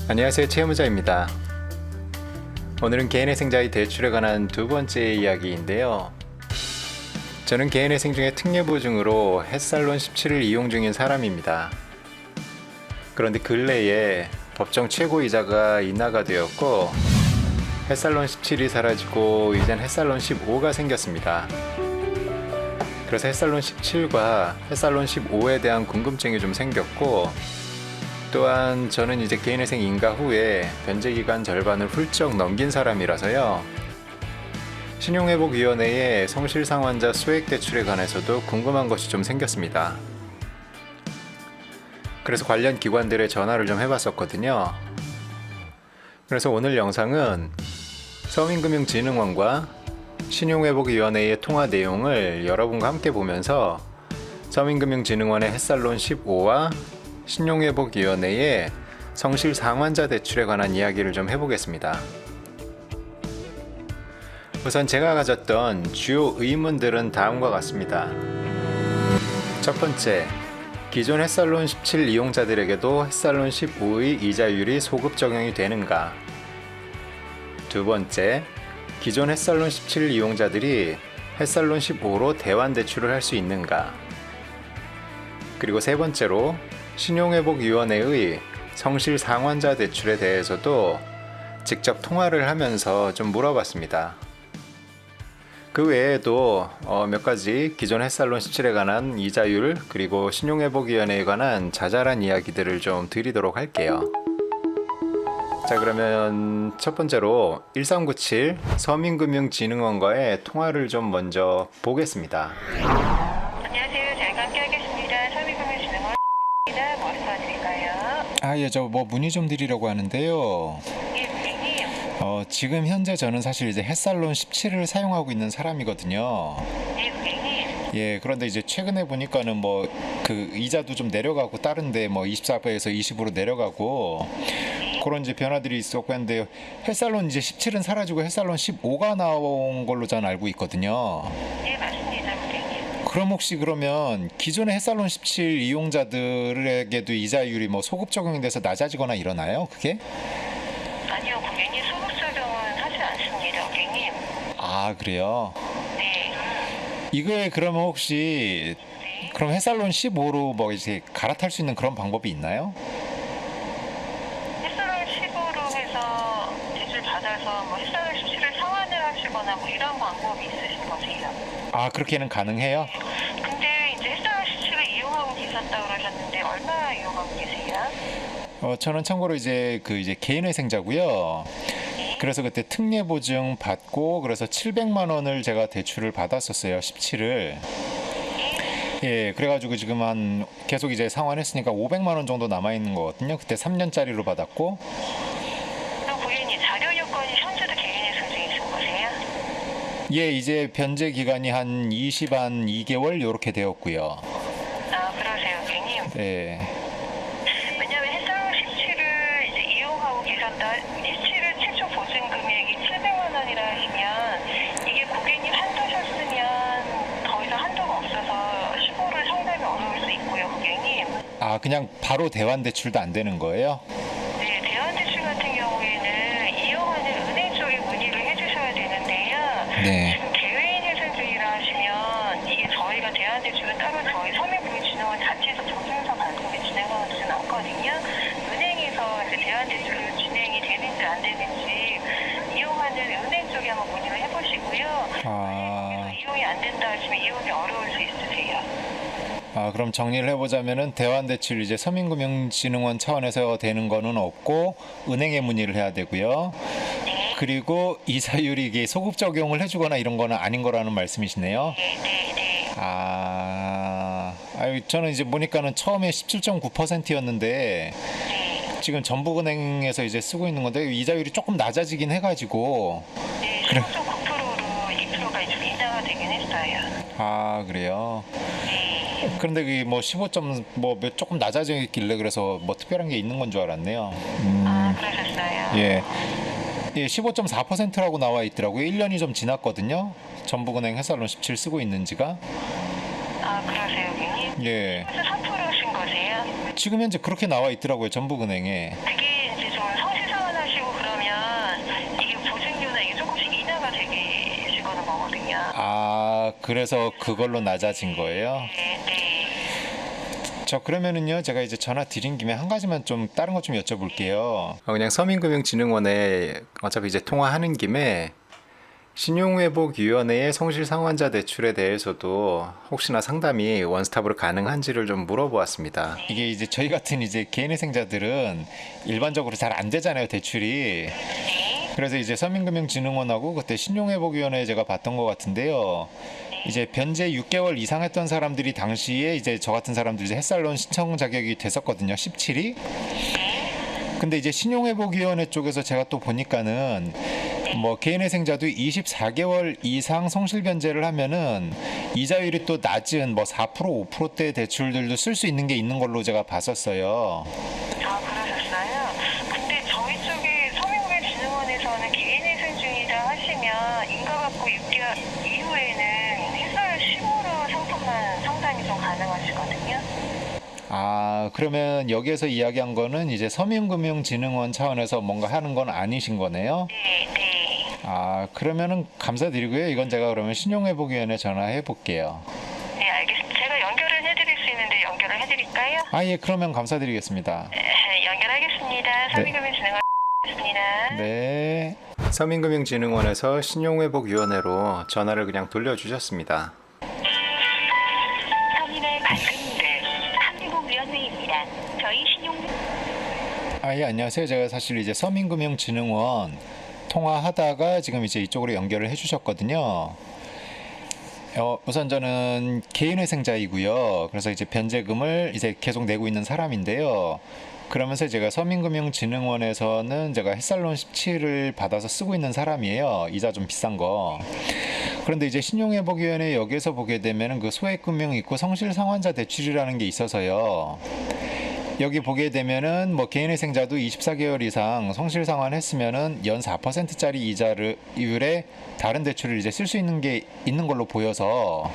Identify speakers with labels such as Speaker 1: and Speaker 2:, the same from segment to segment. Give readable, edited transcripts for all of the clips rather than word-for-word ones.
Speaker 1: 안녕하세요, 채무자입니다. 오늘은 개인회생자의 대출에 관한 두 번째 이야기인데요. 저는 개인회생 중에 특례보증으로 햇살론 17을 이용 중인 사람입니다. 그런데 근래에 법정 최고이자가 인하가 되었고 햇살론 17이 사라지고 이젠 햇살론 15가 생겼습니다. 그래서 햇살론 17과 햇살론 15에 대한 궁금증이 좀 생겼고, 또한 저는 이제 개인회생 인가 후에 변제기간 절반을 훌쩍 넘긴 사람이라서요. 신용회복위원회의 성실상환자 소액대출에 관해서도 궁금한 것이 좀 생겼습니다. 그래서 관련 기관들에 전화를 좀 해봤었거든요. 그래서 오늘 영상은 서민금융진흥원과 신용회복위원회의 통화 내용을 여러분과 함께 보면서 서민금융진흥원의 햇살론 15와 신용회복위원회의 성실상환자 대출에 관한 이야기를 좀 해보겠습니다. 우선 제가 가졌던 주요 의문들은 다음과 같습니다. 첫 번째, 기존 햇살론 17 이용자들에게도 햇살론 15의 이자율이 소급 적용이 되는가? 두 번째, 기존 햇살론 17 이용자들이 햇살론 15로 대환 대출을 할 수 있는가? 그리고 세 번째로, 신용회복위원회의 성실상환자 대출에 대해서도 직접 통화를 하면서 좀 물어봤습니다. 그 외에도 몇 가지 기존 햇살론 17에 관한 이자율, 그리고 신용회복위원회에 관한 자잘한 이야기들을 좀 드리도록 할게요. 자, 그러면 첫 번째로 1397 서민금융진흥원과의 통화를 좀 먼저 보겠습니다.
Speaker 2: 안녕하세요. 잘 함께하겠습니다. 서민금융진흥원입니다. 무엇을 도와드릴까요?
Speaker 1: 예, 저 문의 좀 드리려고 하는데요.
Speaker 2: 예, 고객님.
Speaker 1: 지금 현재 저는 사실 이제 햇살론 17을 사용하고 있는 사람이거든요.
Speaker 2: 예, 고객님.
Speaker 1: 예, 그런데 이제 최근에 보니까는 그 이자도 좀 내려가고 다른데 24%에서 20으로 내려가고 그런 이제 변화들이 있었고 했는데, 햇살론 이제 17은 사라지고 햇살론 15가 나온 걸로 저는 알고 있거든요.
Speaker 2: 예, 맞습니다, 고객님.
Speaker 1: 그럼 혹시 그러면 기존의 햇살론 17 이용자들에게도 이자율이 소급 적용이 돼서 낮아지거나 이러나요? 그게?
Speaker 2: 아니요, 고객님. 소급 적용은 하지 않습니다, 고객님.
Speaker 1: 아, 그래요?
Speaker 2: 네.
Speaker 1: 이거에 그러면 혹시
Speaker 2: 네.
Speaker 1: 그럼 햇살론 15로 이제 갈아탈 수 있는 그런 방법이 있나요?
Speaker 2: 햇살론 15로 해서 대출 받아서 햇살론 17을 상환을 하시거나 이런 방법이 있으신 거세요?
Speaker 1: 아, 그렇게는 가능해요?
Speaker 2: 근데 이제 햇살론 17을 이용하고 계셨다고 그러셨는데 얼마나 이용하고 계세요?
Speaker 1: 저는 참고로 이제 개인회생자고요. 그래서 그때 특례보증 받고 그래서 700만 원을 제가 대출을 받았었어요. 17을. 예, 그래가지고 지금 계속 이제 상환했으니까 500만 원 정도 남아 있는 거거든요. 그때 3년짜리로 받았고.
Speaker 2: 그럼 고객님 자료 요건이 현재도 개인회생 중이신 거세요?
Speaker 1: 예, 이제 변제 기간이 한 2개월 요렇게 되었고요.
Speaker 2: 아, 그러세요, 고객님.
Speaker 1: 네.
Speaker 2: 왜냐하면 햇살론 17을 이제 이용하고 계셨다. 17을 최초 보증 금액이 700만 원이라 하시면 이게 고객님 한도셨으면 더 이상 한도가 없어서 15를 상담이 어려울 수 있고요, 고객님.
Speaker 1: 아, 그냥 바로 대환 대출도 안 되는 거예요?
Speaker 2: 네, 대환대출 같은 경우에는 이용하는 은행 쪽에 문의를 해주셔야 되는데요.
Speaker 1: 네.
Speaker 2: 지금 개개인 회생 중이라 하시면 이게 저희가 대환대출은 따로 저희 서민금융진흥원 자체에서 조정서 발급을 진행하지는 않거든요. 은행에서 이제 대환대출을 진행이 되는지 안 되는지 이용하는 은행 쪽에 한번 문의를 해보시고요.
Speaker 1: 아,
Speaker 2: 이용이 안 된다 하시면 이용이 어려울 수 있으세요.
Speaker 1: 그럼 정리를 해보자면은 대환 대출 이제 서민금융진흥원 차원에서 되는 거는 없고 은행에 문의를 해야 되고요. 그리고 이자율이 이게 소급 적용을 해주거나 이런 거는 아닌 거라는 말씀이시네요.
Speaker 2: 네, 네, 네.
Speaker 1: 저는 이제 보니까는 처음에 17.9%였는데 지금 전북은행에서 이제 쓰고 있는 건데 이자율이 조금 낮아지긴 해가지고.
Speaker 2: 네,
Speaker 1: 그래.
Speaker 2: 15.9%로 2%가 좀 인하가 되긴 했어요.
Speaker 1: 아, 그래요?
Speaker 2: 네.
Speaker 1: 그런데 그게 15점 조금 낮아지길래 그래서 특별한 게 있는 건 줄 알았네요.
Speaker 2: 아, 그러셨어요.
Speaker 1: 예. 예, 15.4%라고 나와 있더라고요. 1년이 좀 지났거든요. 전북은행 햇살론 17 쓰고 있는 지가.
Speaker 2: 아, 그러세요, 고객님?
Speaker 1: 예.
Speaker 2: 그래서 3%신 거세요?
Speaker 1: 지금 현재 그렇게 나와 있더라고요. 전북은행에.
Speaker 2: 그게 이제 좀
Speaker 1: 아, 그래서 그걸로 낮아진 거예요?
Speaker 2: 네, 네.
Speaker 1: 저 그러면은요, 제가 이제 전화 드린 김에 한 가지만 좀 다른 것 좀 여쭤볼게요. 그냥 서민금융진흥원에 어차피 이제 통화하는 김에 신용회복위원회의 성실상환자 대출에 대해서도 혹시나 상담이 원스톱으로 가능한지를 좀 물어보았습니다. 이게 이제 저희 같은 이제 개인회생자들은 일반적으로 잘 안 되잖아요, 대출이. 그래서 이제 서민금융진흥원하고 그때 신용회복위원회에 제가 봤던 것 같은데요. 이제 변제 6개월 이상 했던 사람들이 당시에 이제 저 같은 사람들이 이제 햇살론 신청 자격이 됐었거든요. 17이. 근데 이제 신용회복위원회 쪽에서 제가 또 보니까는 뭐 개인회생자도 24개월 이상 성실 변제를 하면은 이자율이 또 낮은 뭐 4% 5%대 대출들도 쓸 수 있는 게 있는 걸로 제가 봤었어요.
Speaker 2: 아, 그러셨어요? 근데 저희 쪽에 서민금융진흥원에서는 개인회생 중이다 하시면 인가받고 6개월 이후에는 회사를 10으로 상품만 상담이 좀 가능하시거든요.
Speaker 1: 아, 그러면 여기에서 이야기한 거는 이제 서민금융진흥원 차원에서 뭔가 하는 건 아니신 거네요?
Speaker 2: 네, 네.
Speaker 1: 아, 그러면은 감사드리고요. 이건 제가 그러면 신용회복위원회 전화해 볼게요.
Speaker 2: 네, 알겠습니다. 제가 연결을 해드릴 수 있는데 연결을 해드릴까요?
Speaker 1: 아, 예, 그러면 감사드리겠습니다.
Speaker 2: 연결하겠습니다. 서민금융진흥원입니다.
Speaker 1: 네. 서민금융진흥원에서 신용회복위원회로 전화를 그냥 돌려주셨습니다.
Speaker 2: 서민의 말씀인데 한국위원회입니다. 저희 신용
Speaker 1: 아, 예, 안녕하세요. 제가 사실 이제 서민금융진흥원 통화하다가 지금 이제 이쪽으로 연결을 해주셨거든요. 우선 저는 개인회생자이고요. 그래서 이제 변제금을 이제 계속 내고 있는 사람인데요. 그러면서 제가 서민금융진흥원에서는 제가 햇살론 17을 받아서 쓰고 있는 사람이에요. 이자 좀 비싼 거. 그런데 이제 신용회복위원회 여기에서 보게 되면은 그 소액금융 있고 성실상환자 대출이라는 게 있어서요. 여기 보게 되면은 뭐 개인회생자도 24개월 이상 성실상환했으면은 연 4%짜리 이자율에 다른 대출을 이제 쓸 수 있는 게 있는 걸로 보여서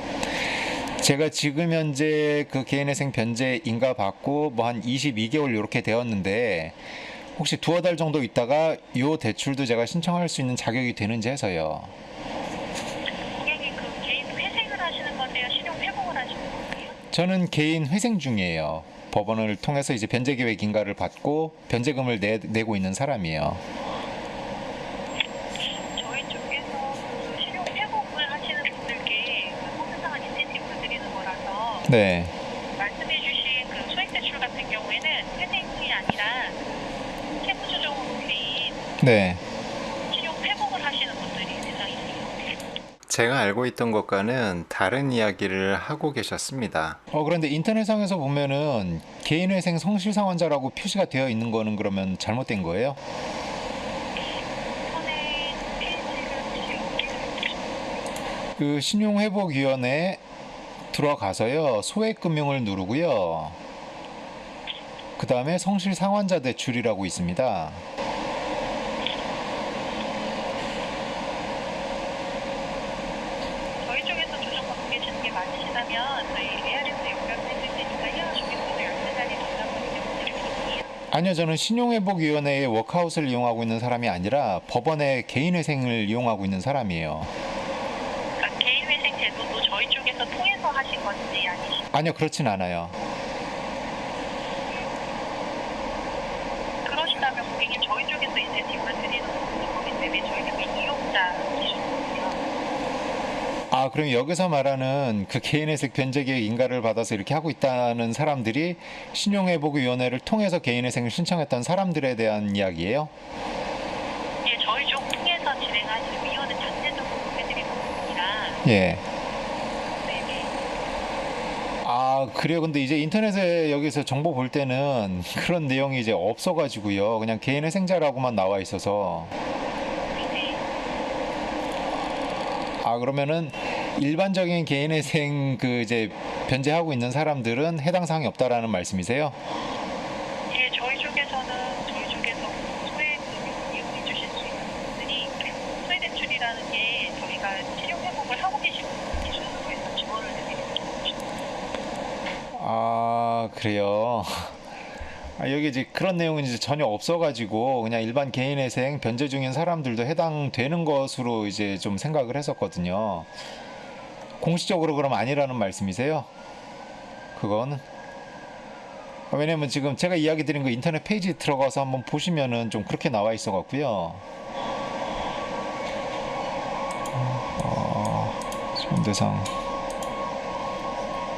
Speaker 1: 제가 지금 현재 그 개인회생 변제 인가 받고 뭐 한 22개월 이렇게 되었는데 혹시 두어 달 정도 있다가 요 대출도 제가 신청할 수 있는 자격이 되는지 해서요.
Speaker 2: 고객님 그 개인 회생을 하시는 건데요. 신용 회복을 하시는 건가요?
Speaker 1: 저는 개인 회생 중이에요. 법원을 통해서 이제 변제 계획 인가를 받고 변제금을 내고 있는 사람이에요.
Speaker 2: 저희 쪽에서 그 신용 회복을 하시는 분들께 그 성실상한 인센티브를 드리는 거라서
Speaker 1: 네.
Speaker 2: 말씀해주신 그 소액 대출 같은 경우에는 회생이 아니라 세무조정으로 올린
Speaker 1: 네.
Speaker 2: 신용 회복을 하시는 분들이 대상이세요.
Speaker 1: 제가 알고 있던 것과는 다른 이야기를 하고 계셨습니다. 그런데 인터넷상에서 보면은 개인회생 성실상환자라고 표시가 되어 있는 거는 그러면 잘못된 거예요?
Speaker 2: 손에 페이지를
Speaker 1: 그 신용회복위원회에 들어가서요. 소액금융을 누르고요. 그 다음에 성실상환자 대출이라고 있습니다.
Speaker 2: 저희 쪽에서 조정받고 계시는 게 맞으시다면 저희 AR에서 연결해드릴 테니까요. 주민번호 13자리 전화번호 드릴게요.
Speaker 1: 아니요, 저는 신용회복위원회의 워크아웃을 이용하고 있는 사람이 아니라 법원의 개인회생을 이용하고 있는 사람이에요.
Speaker 2: 그러니까 개인회생 제도도 저희 쪽에서 통해서 하신 건지 아니신지.
Speaker 1: 아니요, 그렇진 않아요.
Speaker 2: 그러시다면 고객님 저희 쪽에서 인센티브를 드리는 거기 때문에 저희 쪽에 이용자이시거든요.
Speaker 1: 아, 그럼 여기서 말하는 그 개인회생 변제계획 인가를 받아서 이렇게 하고 있다는 사람들이 신용회복위원회를 통해서 개인회생을 신청했던 사람들에 대한 이야기예요?
Speaker 2: 예, 저희 쪽 통해서 진행하시는 위원회 자체적으로 해드리는 부분이라.
Speaker 1: 예.
Speaker 2: 네네.
Speaker 1: 아, 그래요. 근데 이제 인터넷에 여기서 정보 볼 때는 그런 내용이 이제 없어가지고요. 그냥 개인회생자라고만 나와 있어서.
Speaker 2: 네네.
Speaker 1: 아, 그러면은 일반적인 개인회생 그 이제 변제하고 있는 사람들은 해당 사항이 없다라는 말씀이세요?
Speaker 2: 예, 저희 쪽에서 소액금융 이용해 주실 수 있는 분들이 소액대출이라는 게 저희가 치료 회복을 하고 계신 분들 기준으로 해서 지원을 해드리는 거죠.
Speaker 1: 아, 그래요. 아, 여기 이제 그런 내용은 이제 전혀 없어가지고 그냥 일반 개인회생 변제 중인 사람들도 해당되는 것으로 이제 좀 생각을 했었거든요. 공식적으로 그럼 아니라는 말씀이세요? 그건 왜냐면 지금 제가 이야기 드린 거 인터넷 페이지 들어가서 한번 보시면은 좀 그렇게 나와 있어 갖고요. 지원 대상.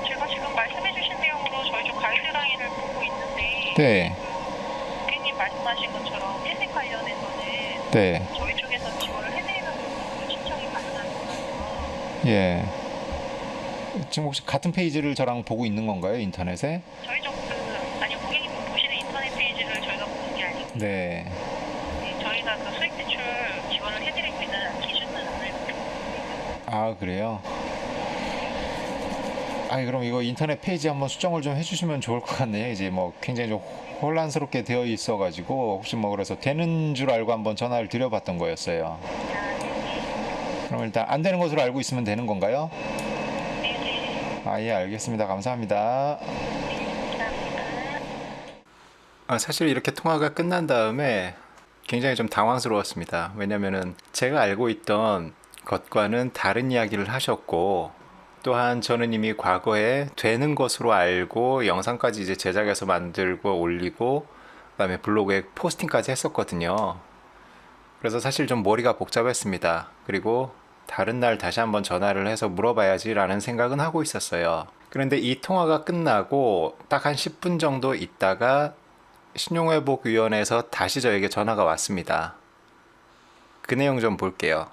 Speaker 2: 제가 지금 말씀해주신 내용으로 저희 쪽 가이드라인을 보고 있는데
Speaker 1: 네,
Speaker 2: 고객님 말씀하신 것처럼 회색 관련해서는
Speaker 1: 네,
Speaker 2: 저희 쪽에서 지원을 해드리는 부분으로 신청이 가능한 거라서
Speaker 1: 예. 지금 혹시 같은 페이지를 저랑 보고 있는 건가요, 인터넷에?
Speaker 2: 저희 쪽 아니 고객님 보시는 인터넷 페이지를 저희가 보는 게 아니고
Speaker 1: 네.
Speaker 2: 저희가 그 수익 대출 지원을 해드리고 있는 기준은 안 알고 있습니다.
Speaker 1: 아, 그래요? 아니, 그럼 이거 인터넷 페이지 한번 수정을 좀 해주시면 좋을 것 같네요. 이제 뭐 굉장히 좀 혼란스럽게 되어 있어가지고 혹시 뭐 그래서 되는 줄 알고 한번 전화를 드려봤던 거였어요. 그럼 일단 안 되는 것으로 알고 있으면 되는 건가요? 아, 예, 알겠습니다. 감사합니다. 사실 이렇게 통화가 끝난 다음에 굉장히 좀 당황스러웠습니다. 왜냐면은 제가 알고 있던 것과는 다른 이야기를 하셨고, 또한 저는 이미 과거에 되는 것으로 알고 영상까지 이제 제작해서 만들고 올리고 그다음에 블로그에 포스팅까지 했었거든요. 그래서 사실 좀 머리가 복잡했습니다. 그리고 다른 날 다시 한번 전화를 해서 물어봐야지라는 생각은 하고 있었어요. 그런데 이 통화가 끝나고 딱 한 10분 정도 있다가 신용회복위원회에서 다시 저에게 전화가 왔습니다. 그 내용 좀 볼게요.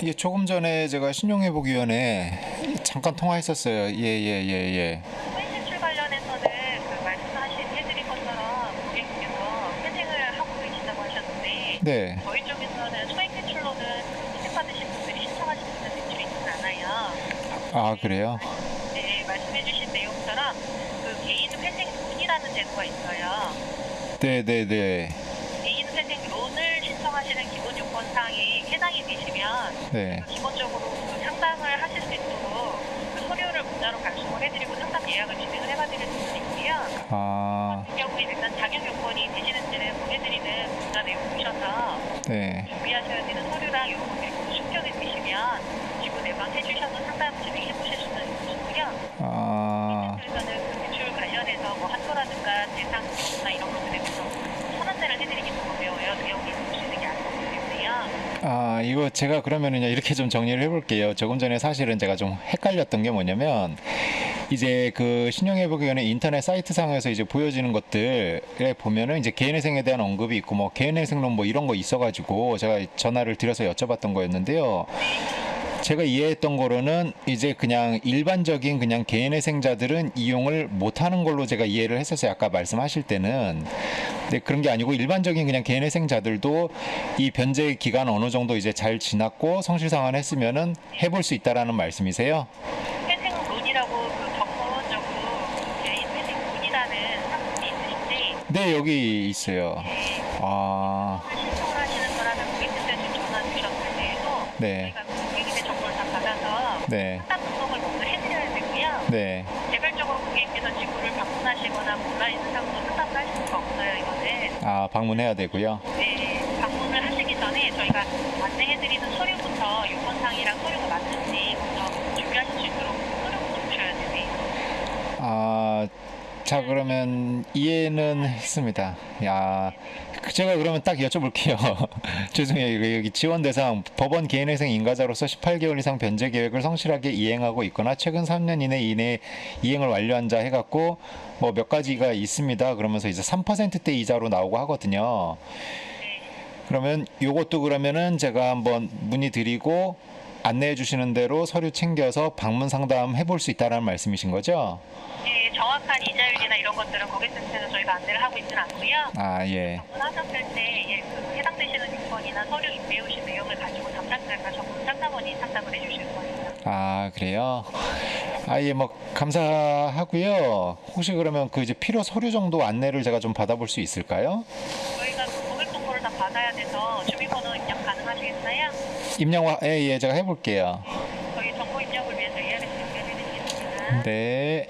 Speaker 1: 이게 조금 전에 제가 신용회복위원회 잠깐 통화했었어요. 예.
Speaker 2: 수익 대출 관련해서는 그 말씀하신 해드린 것처럼 고객님께서 회생을 하고 계신다고 하셨는데
Speaker 1: 네.
Speaker 2: 저희 쪽에서는 소액 대출로는 혜택받으신 분들이 신청하시는 대출이 있진 않아요.
Speaker 1: 아, 그래요?
Speaker 2: 네, 말씀해주신 내용처럼 그 개인 회생론이라는 제도가 있어요.
Speaker 1: 네.
Speaker 2: 개인 회생론을 신청하시는 기본 요건사항이 해당이 되시면
Speaker 1: 네.
Speaker 2: 기본적으로 그 상담을 하실 수 있도록 그 서류를 문자로 발송을 해드리고 상담 예약을 진행을 해봐드릴 수는 있고요.
Speaker 1: 아,
Speaker 2: 이 경우에 일단 자격 요건이 되시는지를 보내드리는 문자 내용 보셔서
Speaker 1: 네.
Speaker 2: 준비하셔야 되는 서류랑 이런 것들이 모두 충족이 되시면 지구 내방 해주셔서 상담 진행해 보실 수는 있으시고요.
Speaker 1: 아,
Speaker 2: 그래서는 그 대출 관련해서 뭐 한도라든가 대상 기준이나 이런 것들에 대해서 선언제를 해드리기 좀 어려워요. 내용을 볼 수 있는 게 아니기 때문에요.
Speaker 1: 아, 이거 제가 그러면은요, 이렇게 좀 정리를 해볼게요. 조금 전에 사실은 제가 좀 헷갈렸던 게 뭐냐면, 이제 그 신용회복위원회 인터넷 사이트 상에서 이제 보여지는 것들에 보면은 이제 개인회생에 대한 언급이 있고 뭐 개인회생론 뭐 이런 거 있어가지고 제가 전화를 드려서 여쭤봤던 거였는데요. 제가 이해했던 거로는 이제 그냥 일반적인 그냥 개인회생자들은 이용을 못하는 걸로 제가 이해를 했었어요. 아까 말씀하실 때는. 근데 그런 게 아니고 일반적인 그냥 개인회생자들도 이 변제 기간 어느 정도 이제 잘 지났고 성실상환 했으면은 해볼 수 있다라는 말씀이세요?
Speaker 2: 회생론이라고 그 전문적으로 개인 회생론이라는 상품이 있으신데
Speaker 1: 네, 여기 있어요. 아,
Speaker 2: 신청을 하시는 거라면 고객님들 지금 전화 주셨을 때에도
Speaker 1: 네,
Speaker 2: 저희가 고객님의 정보를 다 받아서
Speaker 1: 네,
Speaker 2: 상담 등록을 먼저 해드려야 되고요.
Speaker 1: 네.
Speaker 2: 개별적으로 고객님께서 지구를 방문하시거나 온라인 상으로 상담을 하실 수가 없어요. 이거는
Speaker 1: 아, 방문해야 되고요.
Speaker 2: 네, 방문을 하시기 전에 저희가 안내해드리는 서류부터 요건상이랑 서류가 맞는지 먼저 준비하실 수 있도록 서류부터 보셔야 되세요.
Speaker 1: 아, 자, 그러면 이해는 했습니다. 야, 제가 그러면 딱 여쭤볼게요. 죄송해요. 여기 지원 대상 법원 개인회생 인가자로서 18개월 이상 변제 계획을 성실하게 이행하고 있거나 최근 3년 이내 이행을 완료한 자 해갖고 뭐 몇 가지가 있습니다. 그러면서 이제 3%대 이자로 나오고 하거든요. 그러면 요것도 그러면은 제가 한번 문의 드리고 안내해 주시는 대로 서류 챙겨서 방문 상담 해볼 수 있다라는 말씀이신 거죠?
Speaker 2: 네, 정확한 이자율이나 이런 것들은 고객센터에서 저희가 안내를 하고 있지는 않고요.
Speaker 1: 아, 예.
Speaker 2: 방문하셨을 때 예, 그 해당되시는 요건이나 서류 준비해 오신 내용을 가지고 담당자가 전문 상담원이 상담을 해주실 거예요.
Speaker 1: 아, 그래요? 아, 예, 뭐 감사하고요. 혹시 그러면 그 이제 필요 서류 정도 안내를 제가 좀 받아볼 수 있을까요?
Speaker 2: 저희가 그 고객 정보를 다 받아야 돼서 주민번호 입력 가능하시겠어요?
Speaker 1: 예, 제가 해볼게요.
Speaker 2: 저희 정보 입력을 위해서 ARS 연결해 드리겠습니다.
Speaker 1: 네.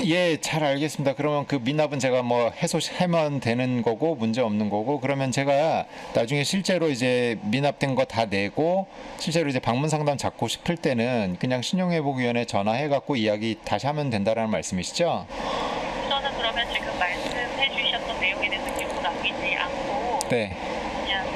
Speaker 1: 예, 잘 알겠습니다. 그러면 그 미납은 제가 뭐 해소하면 되는 거고 문제 없는 거고, 그러면 제가 나중에 실제로 이제 미납된 거 다 내고 실제로 이제 방문 상담 잡고 싶을 때는 그냥 신용회복위원회 전화해 갖고 이야기 다시 하면 된다라는 말씀이시죠?
Speaker 2: 우선은 그러면 지금 말씀해 주셨던 내용에 대해서 기록 남기지 않고
Speaker 1: 네.
Speaker 2: 그냥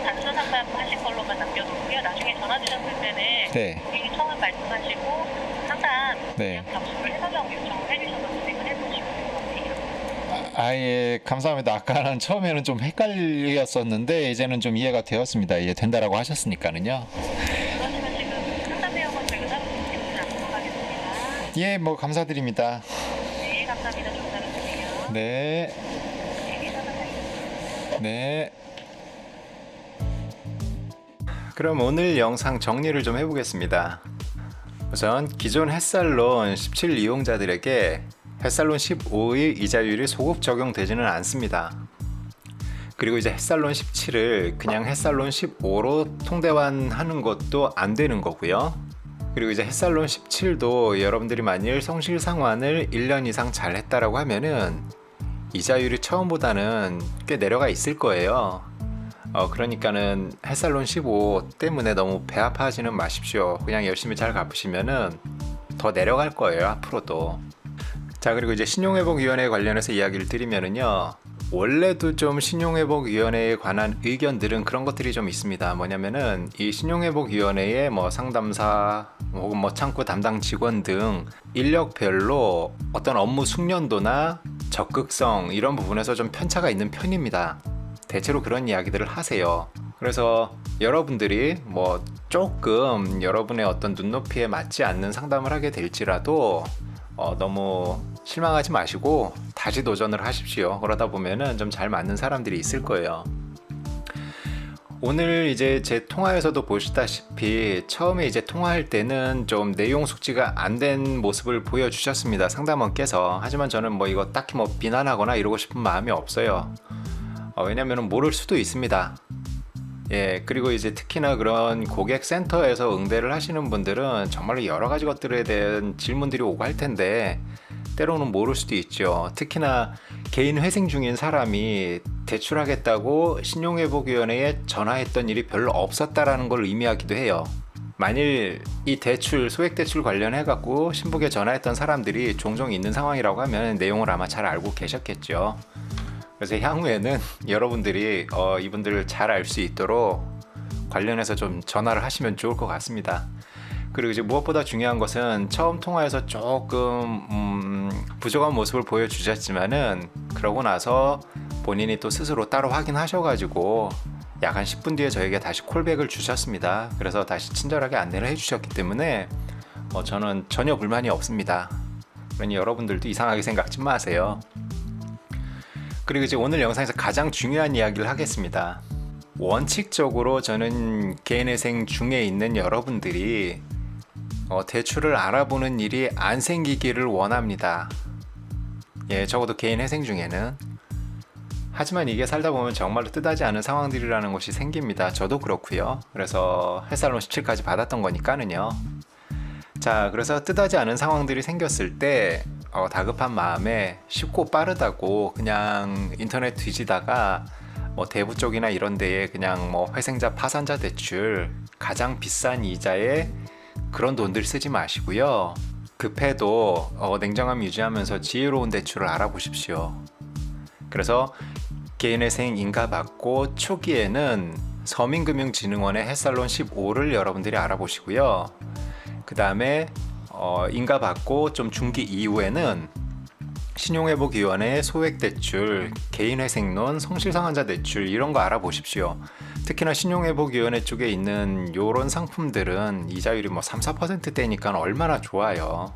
Speaker 2: 단순 상담 하신 걸로만 남겨놓고요. 나중에 전화 주셨을 때는
Speaker 1: 네.
Speaker 2: 고객이 처음 말씀하시고 상담
Speaker 1: 네.
Speaker 2: 그냥 접수를 해달라고 요청을 해주셔서 진행을 해보시면 될 것 같아요.
Speaker 1: 예, 감사합니다. 아까는 처음에는 좀 헷갈렸었는데 이제는 좀 이해가 되었습니다. 예, 된다라고 하셨으니까는요.
Speaker 2: 그러시면 지금 상담 내용은 저희가 따로 드리지 않도록 하겠습니다.
Speaker 1: 예, 뭐 감사드립니다.
Speaker 2: 네, 감사합니다. 좀 나눠주세요.
Speaker 1: 네.
Speaker 2: 네, 감사합니다.
Speaker 1: 네. 그럼 오늘 영상 정리를 좀 해보겠습니다. 우선 기존 햇살론 17 이용자들에게 햇살론 15의 이자율이 소급 적용되지는 않습니다. 그리고 이제 햇살론 17을 그냥 햇살론 15로 통대환하는 것도 안 되는 거고요. 그리고 이제 햇살론 17도 여러분들이 만일 성실 상환을 1년 이상 잘 했다라고 하면은 이자율이 처음보다는 꽤 내려가 있을 거예요. 그러니까는 햇살론 15 때문에 너무 배 아파하지는 마십시오. 그냥 열심히 잘 갚으시면은 더 내려갈 거예요, 앞으로도. 자, 그리고 이제 신용회복위원회 관련해서 이야기를 드리면은요, 원래도 좀 신용회복위원회에 관한 의견들은 그런 것들이 좀 있습니다. 뭐냐면은 이 신용회복위원회의 뭐 상담사 혹은 뭐 창구 담당 직원 등 인력별로 어떤 업무 숙련도나 적극성 이런 부분에서 좀 편차가 있는 편입니다. 대체로 그런 이야기들을 하세요. 그래서 여러분들이 뭐 조금 여러분의 어떤 눈높이에 맞지 않는 상담을 하게 될지라도 너무 실망하지 마시고 다시 도전을 하십시오. 그러다 보면은 좀 잘 맞는 사람들이 있을 거예요. 오늘 이제 제 통화에서도 보시다시피 처음에 이제 통화할 때는 좀 내용 숙지가 안 된 모습을 보여주셨습니다, 상담원께서. 하지만 저는 뭐 이거 딱히 뭐 비난하거나 이러고 싶은 마음이 없어요. 왜냐면은 모를 수도 있습니다. 예, 그리고 이제 특히나 그런 고객센터에서 응대를 하시는 분들은 정말로 여러 가지 것들에 대한 질문들이 오고 할 텐데 때로는 모를 수도 있죠. 특히나 개인 회생 중인 사람이 대출하겠다고 신용회복위원회에 전화했던 일이 별로 없었다라는 걸 의미하기도 해요. 만일 이 대출, 소액대출 관련해 갖고 신복에 전화했던 사람들이 종종 있는 상황이라고 하면 내용을 아마 잘 알고 계셨겠죠. 그래서 향후에는 여러분들이 이분들을 잘 알 수 있도록 관련해서 좀 전화를 하시면 좋을 것 같습니다. 그리고 이제 무엇보다 중요한 것은 처음 통화에서 조금 부족한 모습을 보여주셨지만은 그러고 나서 본인이 또 스스로 따로 확인하셔가지고 약 한 10분 뒤에 저에게 다시 콜백을 주셨습니다. 그래서 다시 친절하게 안내를 해주셨기 때문에 저는 전혀 불만이 없습니다. 그러니 여러분들도 이상하게 생각지 마세요. 그리고 이제 오늘 영상에서 가장 중요한 이야기를 하겠습니다. 원칙적으로 저는 개인회생 중에 있는 여러분들이 대출을 알아보는 일이 안 생기기를 원합니다. 예, 적어도 개인회생 중에는. 하지만 이게 살다 보면 정말로 뜻하지 않은 상황들이라는 것이 생깁니다. 저도 그렇고요. 그래서 햇살론 17까지 받았던 거니까는요. 자, 그래서 뜻하지 않은 상황들이 생겼을 때 다급한 마음에 쉽고 빠르다고 그냥 인터넷 뒤지다가 뭐 대부 쪽이나 이런 데에 그냥 뭐 회생자 파산자 대출 가장 비싼 이자에 그런 돈들 쓰지 마시고요. 급해도 냉정함 유지하면서 지혜로운 대출을 알아보십시오. 그래서 개인회생 인가 받고 초기에는 서민금융진흥원의 햇살론 15를 여러분들이 알아보시고요. 그 다음에 인가 받고 좀 중기 이후에는 신용회복위원회의 소액대출, 개인회생론, 성실상환자 대출 이런 거 알아보십시오. 특히나 신용회복위원회 쪽에 있는 요런 상품들은 이자율이 뭐 3, 4%대니까 얼마나 좋아요.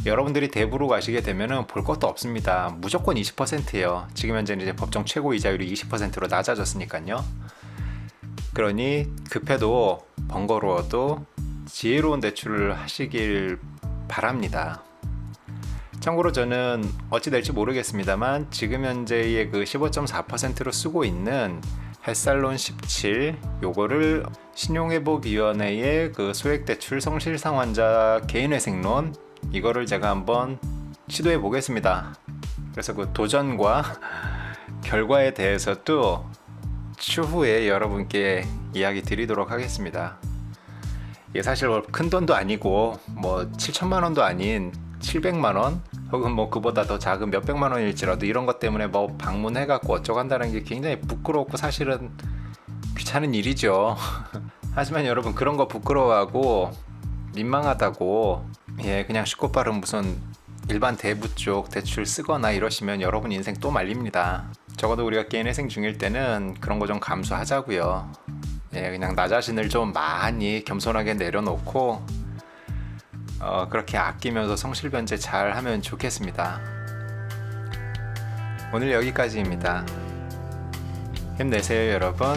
Speaker 1: 여러분들이 대부로 가시게 되면은 볼 것도 없습니다. 무조건 20%예요. 지금 현재는 이제 법정 최고 이자율이 20%로 낮아졌으니까요. 그러니 급해도 번거로워도 지혜로운 대출을 하시길 바랍니다. 참고로 저는 어찌 될지 모르겠습니다만 지금 현재의 그 15.4%로 쓰고 있는 햇살론 17 요거를 신용회복위원회의 그 소액대출 성실상환자 개인회생론 이거를 제가 한번 시도해 보겠습니다. 그래서 그 도전과 결과에 대해서도 추후에 여러분께 이야기 드리도록 하겠습니다. 이게 사실 뭐 큰 돈도 아니고 뭐 7천만 원도 아닌 700만 원 혹은 뭐 그보다 더 작은 몇백만 원일지라도 이런 것 때문에 뭐 방문해 갖고 어쩌고 한다는 게 굉장히 부끄럽고 사실은 귀찮은 일이죠. 하지만 여러분 그런 거 부끄러워하고 민망하다고 그냥 쉽고 빠른 무슨 일반 대부 쪽 대출 쓰거나 이러시면 여러분 인생 또 말립니다. 적어도 우리가 개인회생 중일 때는 그런 거 좀 감수하자고요. 그냥 나 자신을 좀 많이 겸손하게 내려놓고 그렇게 아끼면서 성실변제 잘 하면 좋겠습니다. 오늘 여기까지입니다. 힘내세요 여러분.